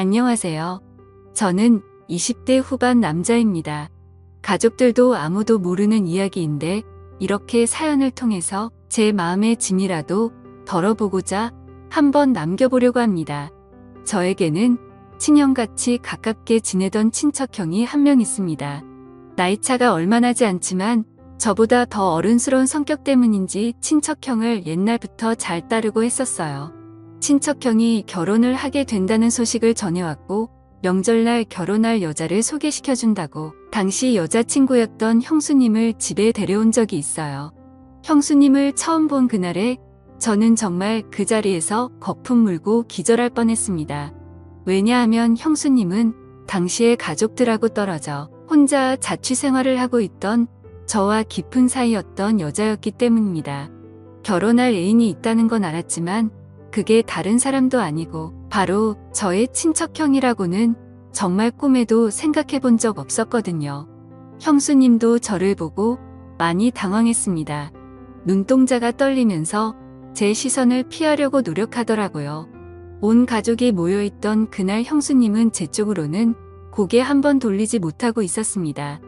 안녕하세요. 저는 20대 후반 남자입니다. 가족들도 아무도 모르는 이야기인데 이렇게 사연을 통해서 제 마음의 짐이라도 덜어보고자 한번 남겨보려고 합니다. 저에게는 친형같이 가깝게 지내던 친척형이 한 명 있습니다. 나이차가 얼마 나지 않지만 저보다 더 어른스러운 성격 때문인지 친척형을 옛날부터 잘 따르고 했었어요. 친척형이 결혼을 하게 된다는 소식을 전해왔고 명절날 결혼할 여자를 소개시켜준다고 당시 여자친구였던 형수님을 집에 데려온 적이 있어요. 형수님을 처음 본 그날에 저는 정말 그 자리에서 거품 물고 기절할 뻔했습니다. 왜냐하면 형수님은 당시에 가족들하고 떨어져 혼자 자취생활을 하고 있던 저와 깊은 사이였던 여자였기 때문입니다. 결혼할 애인이 있다는 건 알았지만 그게 다른 사람도 아니고 바로 저의 친척형이라고는 정말 꿈에도 생각해 본 적 없었거든요. 형수님도 저를 보고 많이 당황했습니다. 눈동자가 떨리면서 제 시선을 피하려고 노력하더라고요. 온 가족이 모여있던 그날 형수님은 제 쪽으로는 고개 한번 돌리지 못하고 있었습니다.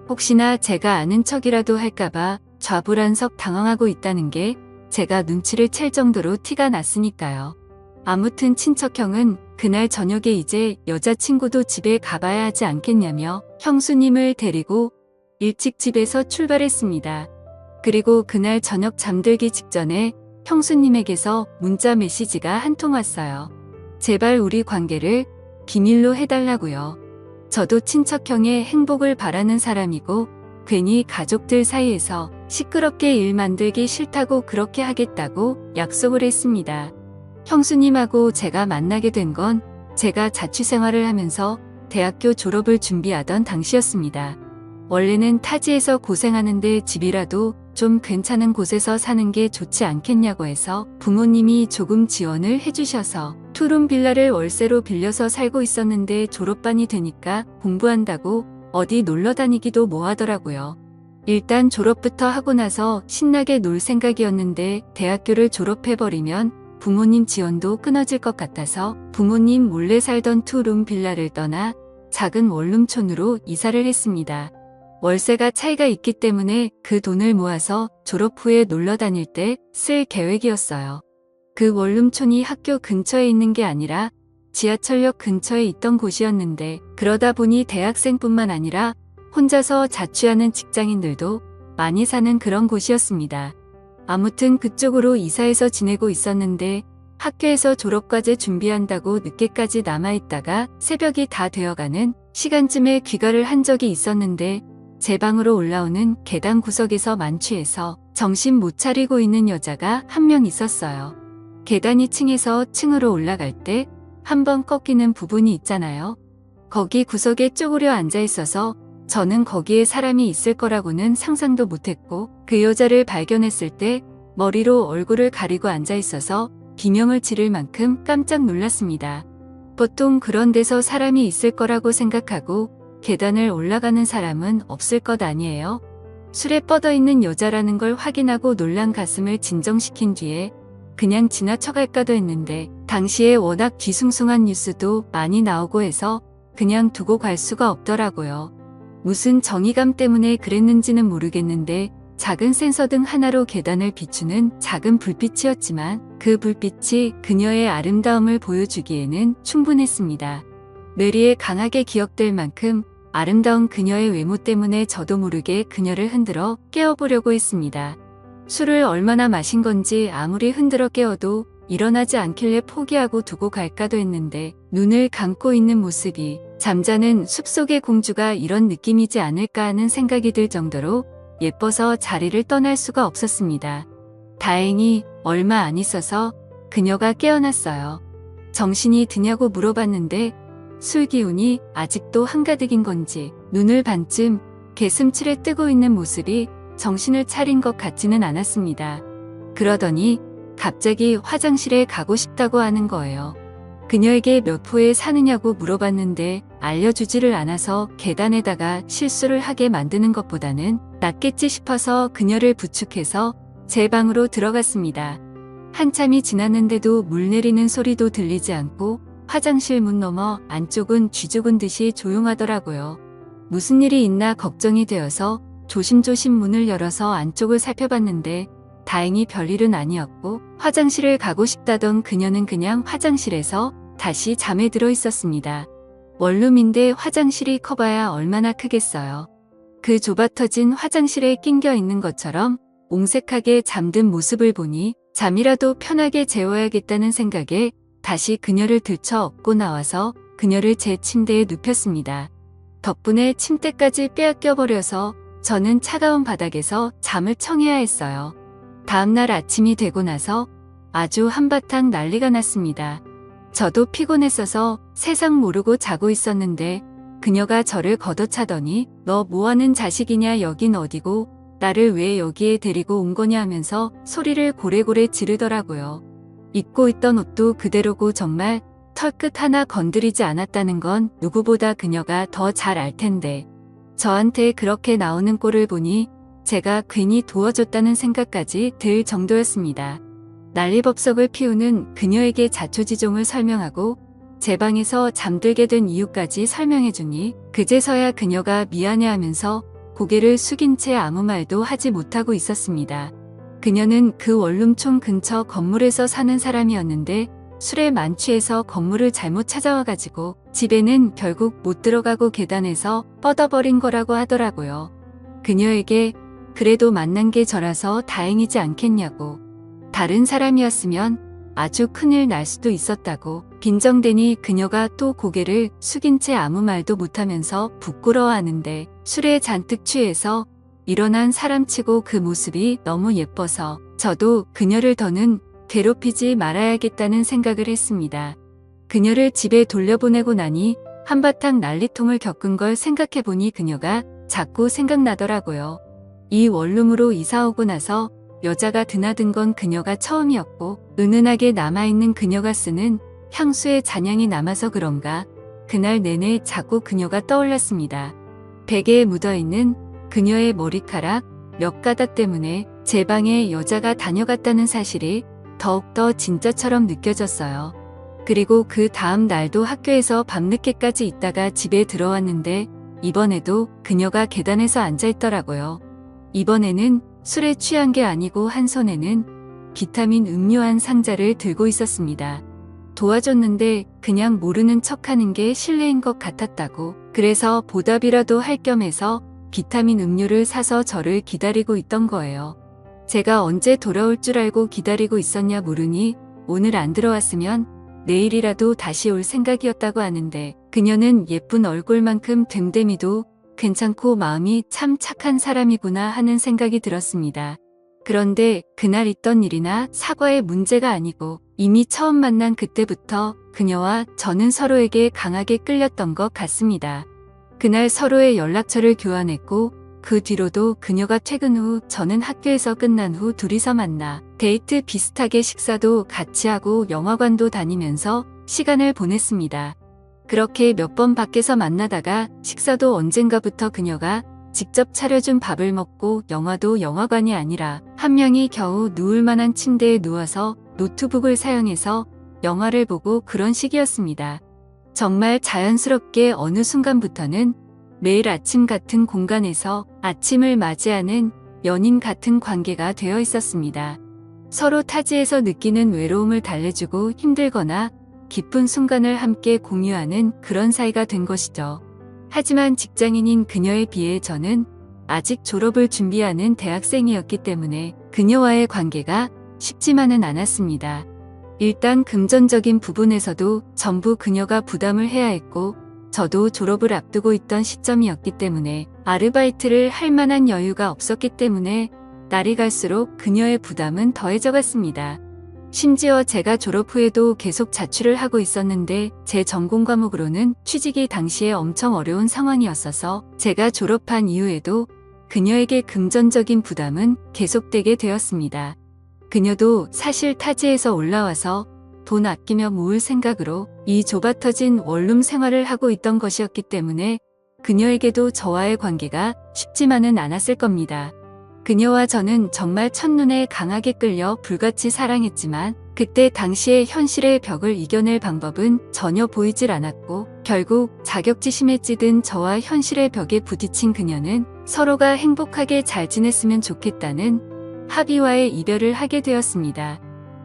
혹시나 제가 아는 척이라도 할까봐 좌불안석 당황하고 있다는 게 제가 눈치를 챌 정도로 티가 났으니까요. 아무튼 친척형은 그날 저녁에 이제 여자친구도 집에 가봐야 하지 않겠냐며 형수님을 데리고 일찍 집에서 출발했습니다. 그리고 그날 저녁 잠들기 직전에 형수님에게서 문자 메시지가 한 통 왔어요. 제발 우리 관계를 비밀로 해달라고요. 저도 친척형의 행복을 바라는 사람이고 괜히 가족들 사이에서 시끄럽게 일 만들기 싫다고 그렇게 하겠다고 약속을 했습니다. 형수님하고 제가 만나게 된 건 제가 자취생활을 하면서 대학교 졸업을 준비하던 당시였습니다. 원래는 타지에서 고생하는데 집이라도 좀 괜찮은 곳에서 사는 게 좋지 않겠냐고 해서 부모님이 조금 지원을 해주셔서 투룸 빌라를 월세로 빌려서 살고 있었는데 졸업반이 되니까 공부한다고 어디 놀러 다니기도 뭐하더라고요. 일단 졸업부터 하고 나서 신나게 놀 생각이었는데 대학교를 졸업해버리면 부모님 지원도 끊어질 것 같아서 부모님 몰래 살던 투룸 빌라를 떠나 작은 원룸촌으로 이사를 했습니다. 월세가 차이가 있기 때문에 그 돈을 모아서 졸업 후에 놀러 다닐 때 쓸 계획이었어요. 그 원룸촌이 학교 근처에 있는 게 아니라 지하철역 근처에 있던 곳이었는데 그러다 보니 대학생뿐만 아니라 혼자서 자취하는 직장인들도 많이 사는 그런 곳이었습니다. 아무튼 그쪽으로 이사해서 지내고 있었는데 학교에서 졸업과제 준비한다고 늦게까지 남아있다가 새벽이 다 되어가는 시간쯤에 귀가를 한 적이 있었는데 제 방으로 올라오는 계단 구석에서 만취해서 정신 못 차리고 있는 여자가 한 명 있었어요. 계단이 층에서 층으로 올라갈 때 한번 꺾이는 부분이 있잖아요. 거기 구석에 쪼그려 앉아 있어서 저는 거기에 사람이 있을 거라고는 상상도 못했고 그 여자를 발견했을 때 머리로 얼굴을 가리고 앉아 있어서 비명을 지를 만큼 깜짝 놀랐습니다. 보통 그런 데서 사람이 있을 거라고 생각하고 계단을 올라가는 사람은 없을 것 아니에요? 술에 뻗어 있는 여자라는 걸 확인하고 놀란 가슴을 진정시킨 뒤에 그냥 지나쳐갈까도 했는데 당시에 워낙 뒤숭숭한 뉴스도 많이 나오고 해서 그냥 두고 갈 수가 없더라고요. 무슨 정의감 때문에 그랬는지는 모르겠는데 작은 센서등 하나로 계단을 비추는 작은 불빛이었지만 그 불빛이 그녀의 아름다움을 보여주기에는 충분했습니다. 뇌리에 강하게 기억될 만큼 아름다운 그녀의 외모 때문에 저도 모르게 그녀를 흔들어 깨워보려고 했습니다. 술을 얼마나 마신 건지 아무리 흔들어 깨워도 일어나지 않길래 포기하고 두고 갈까도 했는데 눈을 감고 있는 모습이 잠자는 숲속의 공주가 이런 느낌이지 않을까 하는 생각이 들 정도로 예뻐서 자리를 떠날 수가 없었습니다. 다행히 얼마 안 있어서 그녀가 깨어났어요. 정신이 드냐고 물어봤는데 술 기운이 아직도 한가득인 건지 눈을 반쯤 개슴츠레 뜨고 있는 모습이 정신을 차린 것 같지는 않았습니다. 그러더니 갑자기 화장실에 가고 싶다고 하는 거예요. 그녀에게 몇 호에 사느냐고 물어봤는데 알려주지를 않아서 계단에다가 실수를 하게 만드는 것보다는 낫겠지 싶어서 그녀를 부축해서 제 방으로 들어갔습니다. 한참이 지났는데도 물 내리는 소리도 들리지 않고 화장실 문 너머 안쪽은 쥐 죽은 듯이 조용하더라고요. 무슨 일이 있나 걱정이 되어서 조심조심 문을 열어서 안쪽을 살펴봤는데 다행히 별일은 아니었고 화장실을 가고 싶다던 그녀는 그냥 화장실에서 다시 잠에 들어 있었습니다. 원룸인데 화장실이 커봐야 얼마나 크겠어요. 그 좁아터진 화장실에 낑겨 있는 것처럼 옹색하게 잠든 모습을 보니 잠이라도 편하게 재워야겠다는 생각에 다시 그녀를 들쳐 업고 나와서 그녀를 제 침대에 눕혔습니다. 덕분에 침대까지 빼앗겨버려서 저는 차가운 바닥에서 잠을 청해야 했어요. 다음날 아침이 되고 나서 아주 한바탕 난리가 났습니다. 저도 피곤했어서 세상 모르고 자고 있었는데 그녀가 저를 걷어차더니 너 뭐하는 자식이냐 여긴 어디고 나를 왜 여기에 데리고 온 거냐 하면서 소리를 고래고래 지르더라고요. 입고 있던 옷도 그대로고 정말 털끝 하나 건드리지 않았다는 건 누구보다 그녀가 더 잘 알 텐데 저한테 그렇게 나오는 꼴을 보니 제가 괜히 도와줬다는 생각까지 들 정도였습니다. 난리법석을 피우는 그녀에게 자초지종을 설명하고 제 방에서 잠들게 된 이유까지 설명해주니 그제서야 그녀가 미안해하면서 고개를 숙인 채 아무 말도 하지 못하고 있었습니다. 그녀는 그 원룸촌 근처 건물에서 사는 사람이었는데 술에 만취해서 건물을 잘못 찾아와가지고 집에는 결국 못 들어가고 계단에서 뻗어버린 거라고 하더라고요. 그녀에게 그래도 만난 게 저라서 다행이지 않겠냐고. 다른 사람이었으면 아주 큰일 날 수도 있었다고 빈정대니 그녀가 또 고개를 숙인 채 아무 말도 못하면서 부끄러워하는데 술에 잔뜩 취해서 일어난 사람치고 그 모습이 너무 예뻐서 저도 그녀를 더는 괴롭히지 말아야겠다는 생각을 했습니다. 그녀를 집에 돌려보내고 나니 한바탕 난리통을 겪은 걸 생각해보니 그녀가 자꾸 생각나더라고요. 이 원룸으로 이사오고 나서 여자가 드나든 건 그녀가 처음이었고 은은하게 남아있는 그녀가 쓰는 향수의 잔향이 남아서 그런가 그날 내내 자꾸 그녀가 떠올랐습니다. 베개에 묻어있는 그녀의 머리카락 몇 가닥 때문에 제 방에 여자가 다녀갔다는 사실이 더욱더 진짜처럼 느껴졌어요. 그리고 그 다음 날도 학교에서 밤늦게까지 있다가 집에 들어왔는데 이번에도 그녀가 계단에서 앉아있더라고요. 이번에는 술에 취한 게 아니고 한 손에는 비타민 음료 한 상자를 들고 있었습니다. 도와줬는데 그냥 모르는 척하는 게 실례인 것 같았다고. 그래서 보답이라도 할 겸 해서 비타민 음료를 사서 저를 기다리고 있던 거예요. 제가 언제 돌아올 줄 알고 기다리고 있었냐 물으니 오늘 안 들어왔으면 내일이라도 다시 올 생각이었다고 하는데 그녀는 예쁜 얼굴만큼 됨됨이도 괜찮고 마음이 참 착한 사람이구나 하는 생각이 들었습니다. 그런데 그날 있던 일이나 사과의 문제가 아니고 이미 처음 만난 그때부터 그녀와 저는 서로에게 강하게 끌렸던 것 같습니다. 그날 서로의 연락처를 교환했고 그 뒤로도 그녀가 퇴근 후 저는 학교에서 끝난 후 둘이서 만나 데이트 비슷하게 식사도 같이 하고 영화관도 다니면서 시간을 보냈습니다. 그렇게 몇 번 밖에서 만나다가 식사도 언젠가부터 그녀가 직접 차려준 밥을 먹고 영화도 영화관이 아니라 한 명이 겨우 누울 만한 침대에 누워서 노트북을 사용해서 영화를 보고 그런 식이었습니다. 정말 자연스럽게 어느 순간부터는 매일 아침 같은 공간에서 아침을 맞이하는 연인 같은 관계가 되어 있었습니다. 서로 타지에서 느끼는 외로움을 달래주고 힘들거나 기쁜 순간을 함께 공유하는 그런 사이가 된 것이죠. 하지만 직장인인 그녀에 비해 저는 아직 졸업을 준비하는 대학생이었기 때문에 그녀와의 관계가 쉽지만은 않았습니다. 일단 금전적인 부분에서도 전부 그녀가 부담을 해야 했고 저도 졸업을 앞두고 있던 시점이었기 때문에 아르바이트를 할 만한 여유가 없었기 때문에 날이 갈수록 그녀의 부담은 더해져 갔습니다. 심지어 제가 졸업 후에도 계속 자취를 하고 있었는데 제 전공 과목으로는 취직이 당시에 엄청 어려운 상황이었어서 제가 졸업한 이후에도 그녀에게 금전적인 부담은 계속되게 되었습니다. 그녀도 사실 타지에서 올라와서 돈 아끼며 모을 생각으로 이 좁아터진 원룸 생활을 하고 있던 것이었기 때문에 그녀에게도 저와의 관계가 쉽지만은 않았을 겁니다. 그녀와 저는 정말 첫눈에 강하게 끌려 불같이 사랑했지만 그때 당시의 현실의 벽을 이겨낼 방법은 전혀 보이질 않았고 결국 자격지심에 찌든 저와 현실의 벽에 부딪힌 그녀는 서로가 행복하게 잘 지냈으면 좋겠다는 합의와의 이별을 하게 되었습니다.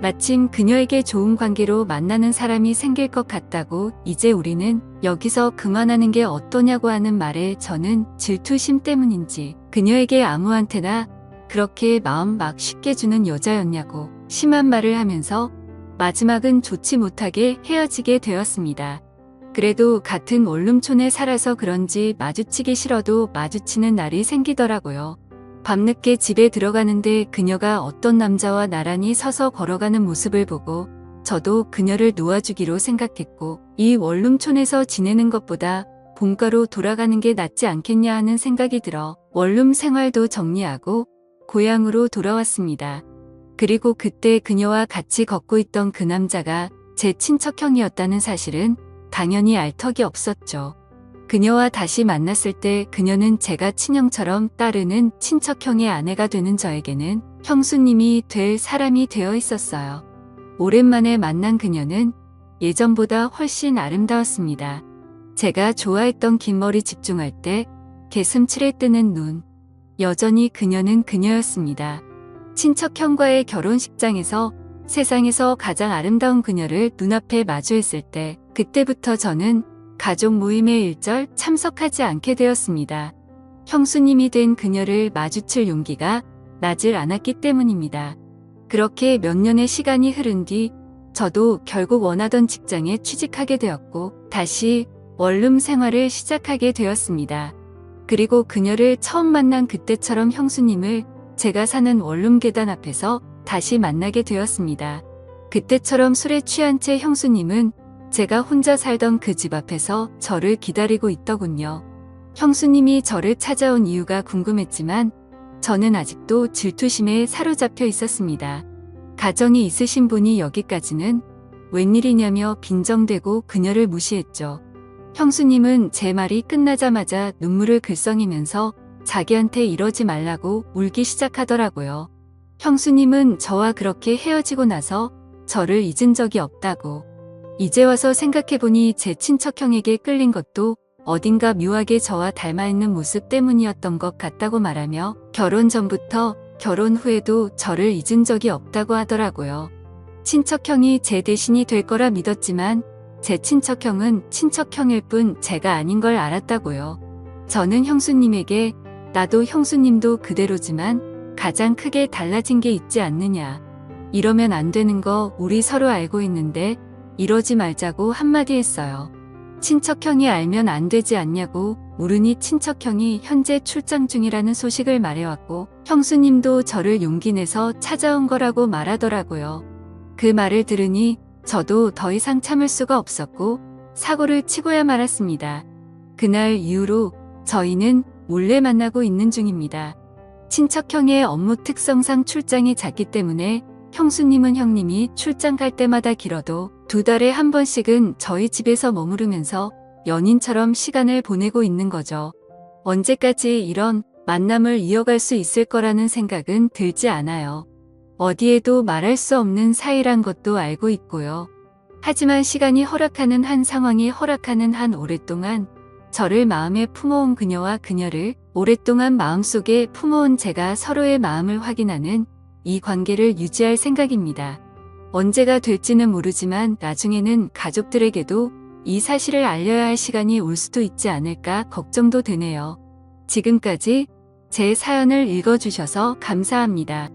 마침 그녀에게 좋은 관계로 만나는 사람이 생길 것 같다고 이제 우리는 여기서 그만하는 게 어떠냐고 하는 말에 저는 질투심 때문인지 그녀에게 아무한테나 그렇게 마음 막 쉽게 주는 여자였냐고 심한 말을 하면서 마지막은 좋지 못하게 헤어지게 되었습니다. 그래도 같은 원룸촌에 살아서 그런지 마주치기 싫어도 마주치는 날이 생기더라고요. 밤늦게 집에 들어가는데 그녀가 어떤 남자와 나란히 서서 걸어가는 모습을 보고 저도 그녀를 놓아주기로 생각했고 이 원룸촌에서 지내는 것보다 본가로 돌아가는 게 낫지 않겠냐 하는 생각이 들어 원룸 생활도 정리하고 고향으로 돌아왔습니다. 그리고 그때 그녀와 같이 걷고 있던 그 남자가 제 친척형이었다는 사실은 당연히 알 턱이 없었죠. 그녀와 다시 만났을 때 그녀는 제가 친형처럼 따르는 친척형의 아내가 되는 저에게는 형수님이 될 사람이 되어 있었어요. 오랜만에 만난 그녀는 예전보다 훨씬 아름다웠습니다. 제가 좋아했던 긴 머리 집중할 때 개슴츠레 뜨는 눈. 여전히 그녀는 그녀였습니다. 친척형과의 결혼식장에서 세상에서 가장 아름다운 그녀를 눈앞에 마주했을 때 그때부터 저는 가족 모임에 일절 참석하지 않게 되었습니다. 형수님이 된 그녀를 마주칠 용기가 나질 않았기 때문입니다. 그렇게 몇 년의 시간이 흐른 뒤 저도 결국 원하던 직장에 취직하게 되었고 다시 원룸 생활을 시작하게 되었습니다. 그리고 그녀를 처음 만난 그때처럼 형수님을 제가 사는 원룸 계단 앞에서 다시 만나게 되었습니다. 그때처럼 술에 취한 채 형수님은 제가 혼자 살던 그 집 앞에서 저를 기다리고 있더군요. 형수님이 저를 찾아온 이유가 궁금했지만 저는 아직도 질투심에 사로잡혀 있었습니다. 가정이 있으신 분이 여기까지는 웬일이냐며 빈정대고 그녀를 무시했죠. 형수님은 제 말이 끝나자마자 눈물을 글썽이면서 자기한테 이러지 말라고 울기 시작하더라고요. 형수님은 저와 그렇게 헤어지고 나서 저를 잊은 적이 없다고. 이제 와서 생각해보니 제 친척형에게 끌린 것도 어딘가 묘하게 저와 닮아있는 모습 때문이었던 것 같다고 말하며 결혼 전부터 결혼 후에도 저를 잊은 적이 없다고 하더라고요. 친척형이 제 대신이 될 거라 믿었지만 제 친척형은 친척형일 뿐 제가 아닌 걸 알았다고요. 저는 형수님에게 나도 형수님도 그대로지만 가장 크게 달라진 게 있지 않느냐. 이러면 안 되는 거 우리 서로 알고 있는데 이러지 말자고 한마디 했어요. 친척형이 알면 안 되지 않냐고 물으니 친척형이 현재 출장 중이라는 소식을 말해왔고 형수님도 저를 용기 내서 찾아온 거라고 말하더라고요. 그 말을 들으니 저도 더 이상 참을 수가 없었고 사고를 치고야 말았습니다. 그날 이후로 저희는 몰래 만나고 있는 중입니다. 친척형의 업무 특성상 출장이 잦기 때문에 형수님은 형님이 출장 갈 때마다 길어도 2달에 한 번씩은 저희 집에서 머무르면서 연인처럼 시간을 보내고 있는 거죠. 언제까지 이런 만남을 이어갈 수 있을 거라는 생각은 들지 않아요. 어디에도 말할 수 없는 사이란 것도 알고 있고요. 하지만 시간이 허락하는 한 상황이 허락하는 한 오랫동안 저를 마음에 품어온 그녀와 그녀를 오랫동안 마음속에 품어온 제가 서로의 마음을 확인하는 이 관계를 유지할 생각입니다. 언제가 될지는 모르지만 나중에는 가족들에게도 이 사실을 알려야 할 시간이 올 수도 있지 않을까 걱정도 되네요. 지금까지 제 사연을 읽어주셔서 감사합니다.